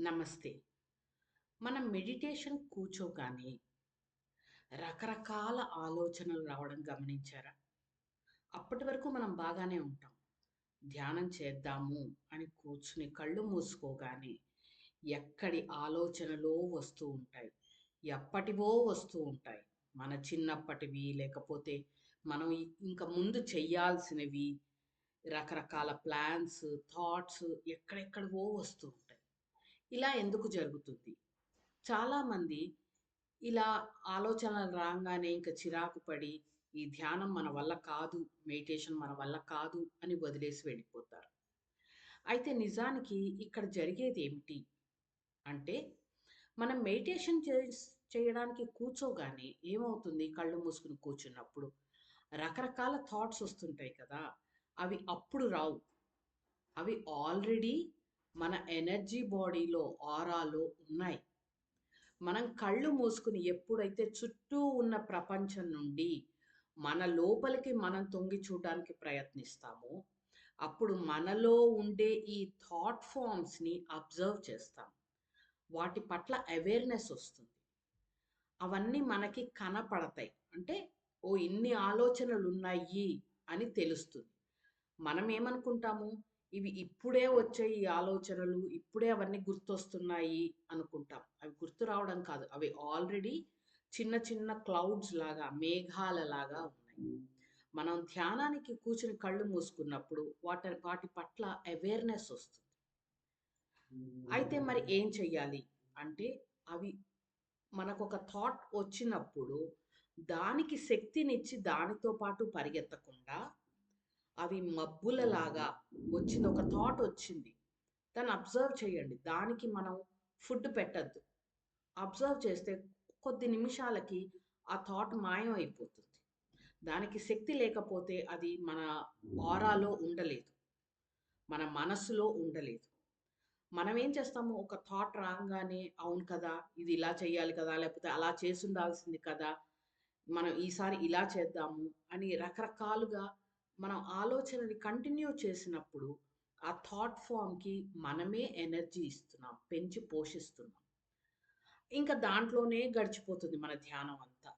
నమస్తే. మనం మెడిటేషన్ కూర్చోగానే రకరకాల ఆలోచనలు రావడం గమనించారా? అప్పటి వరకు మనం బాగానే ఉంటాం. ధ్యానం చేద్దాము అని కూర్చుని కళ్ళు మూసుకోగానే ఎక్కడి ఆలోచనలో వస్తూ ఉంటాయి. ఎప్పటివో వస్తూ ఉంటాయి. మన చిన్నప్పటివి లేకపోతే మనం ఇంక ముందు చెయ్యాల్సినవి రకరకాల ప్లాన్స్, థాట్స్ ఎక్కడెక్కడివో వస్తూ ఉంటాయి. ఇలా ఎందుకు జరుగుతుంది? చాలామంది ఇలా ఆలోచనలు రాంగానే ఇంక చిరాకు పడి, ఈ ధ్యానం మన వల్ల కాదు, మెడిటేషన్ మన వల్ల కాదు అని వదిలేసి వెళ్ళిపోతారు. అయితే నిజానికి ఇక్కడ జరిగేదేమిటి అంటే, మనం మెడిటేషన్ చేయడానికి కూర్చోగానే ఏమవుతుంది కళ్ళు మూసుకొని కూర్చున్నప్పుడు, రకరకాల థాట్స్ వస్తుంటాయి కదా! అవి అప్పుడు రావు. అవి ఆల్రెడీ మన ఎనర్జీ బాడీలో, ఆరాలో ఉన్నాయి. మనం కళ్ళు మూసుకుని ఎప్పుడైతే చుట్టూ ఉన్న ప్రపంచం నుండి మన లోపలికి మనం తొంగి చూడడానికి ప్రయత్నిస్తామో, అప్పుడు మనలో ఉండే ఈ థాట్ ఫార్మ్స్‌ని అబ్జర్వ్ చేస్తాం. వాటి పట్ల అవేర్‌నెస్ వస్తుంది. అవన్నీ మనకి కనపడతాయి. అంటే, ఓహ్! ఇన్ని ఆలోచనలున్నాయి అని తెలుస్తుంది. మనమేమనుకుంటాము, ఇవి ఇప్పుడే వచ్చాయి ఈ ఆలోచనలు, ఇప్పుడే అవన్నీ గుర్తొస్తున్నాయి అనుకుంటాం. అవి గుర్తు రావడం కాదు. అవి ఆల్రెడీ చిన్న చిన్న క్లౌడ్స్ లాగా, మేఘాలలాగా ఉన్నాయి. మనం ధ్యానానికి కూర్చొని కళ్ళు మూసుకున్నప్పుడు వాటి పట్ల అవేర్‌నెస్ వస్తుంది. అయితే మరి ఏం చెయ్యాలి? అంటే అవి మనకొక థాట్ వచ్చినప్పుడు దానికి శక్తినిచ్చి దానితో పాటు పరిగెత్తకుండా అవి మబ్బులలాగా వచ్చింది. ఒక థాట్ వచ్చింది. దాన్ని అబ్జర్వ్ చేయండి. దానికి మనం ఫుడ్ పెట్టొద్దు. అబ్జర్వ్ చేస్తే కొద్ది నిమిషాలకి ఆ థాట్ మాయం అయిపోతుంది. దానికి శక్తి లేకపోతే అది మన ఆరాలో ఉండలేదు. మన మనస్సులో ఉండలేదు. మనం ఏం చేస్తాము, ఒక థాట్ రాంగానే అవును కదా! ఇది ఇలా చేయాలి కదా! లేకపోతే అలా చేసుండాల్సింది కదా! మనం ఈసారి ఇలా చేద్దాము అని రకరకాలుగా మనం ఆలోచనని కంటిన్యూ చేసినప్పుడు, ఆ థాట్ ఫార్మ్‌కి మనమే ఎనర్జీ ఇస్తున్నాం. పెంచి పోషిస్తున్నాం. ఇంకా దాంట్లోనే గడిచిపోతుంది మన ధ్యానం అంతా.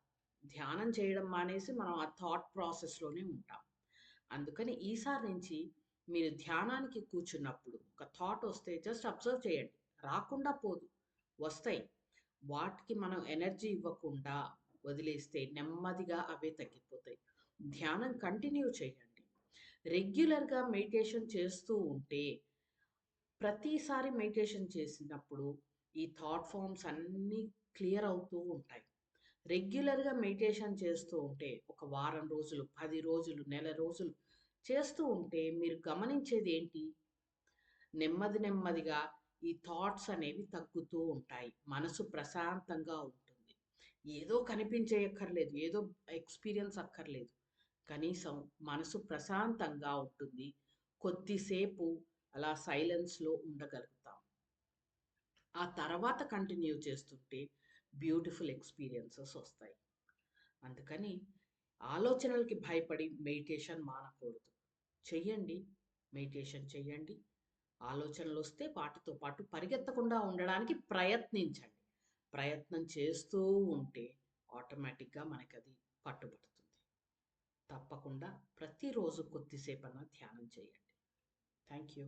ధ్యానం చేయడం మానేసి మనం ఆ థాట్ ప్రాసెస్‌లోనే ఉంటాం. అందుకని ఈసారి నుంచి మీరు ధ్యానానికి కూర్చున్నప్పుడు ఒక థాట్ వస్తే జస్ట్ అబ్జర్వ్ చేయండి. రాకుండా పోదు. వస్తాయి. వాటికి మనం ఎనర్జీ ఇవ్వకుండా వదిలేస్తే నెమ్మదిగా అవే తగ్గిపోతాయి. ధ్యానం కంటిన్యూ చేయండి. రెగ్యులర్‌గా మెడిటేషన్ చేస్తూ ఉంటే ప్రతిసారి మెడిటేషన్ చేసినప్పుడు ఈ థాట్ ఫార్మ్స్ అన్నీ క్లియర్ అవుతూ ఉంటాయి. రెగ్యులర్‌గా మెడిటేషన్ చేస్తూ ఉంటే ఒక వారం రోజులు, 10 రోజులు, నెల రోజులు చేస్తూ ఉంటే మీరు గమనించేదేంటి? నెమ్మదిగా ఈ థాట్స్ అనేవి తగ్గుతూ ఉంటాయి. మనసు ప్రశాంతంగా ఉంటుంది. ఏదో కనిపించేయక్కర్లేదు. ఏదో ఎక్స్‌పీరియన్స్ అక్కర్లేదు. కనీసం మనసు ప్రశాంతంగా ఉంటుంది. కొద్దిసేపు అలా సైలెన్స్‌లో ఉండగలుగుతాం. ఆ తర్వాత కంటిన్యూ చేస్తుంటే బ్యూటిఫుల్ ఎక్స్‌పీరియన్సెస్ ఒస్తాయి. అందుకని ఆలోచనలకి భయపడి మెడిటేషన్ మానకూడదు. చెయ్యండి. మెడిటేషన్ చెయ్యండి. ఆలోచనలొస్తే వాటితో పాటు పరిగెత్తకుండా ఉండడానికి ప్రయత్నించండి. ప్రయత్నం చేస్తూ ఉంటే ఆటోమేటిక్‌గా మనకది పట్టుబడుతుంది. తప్పకుండా ప్రతిరోజు కొద్దిసేపన్నా ధ్యానం చేయండి. Thank you.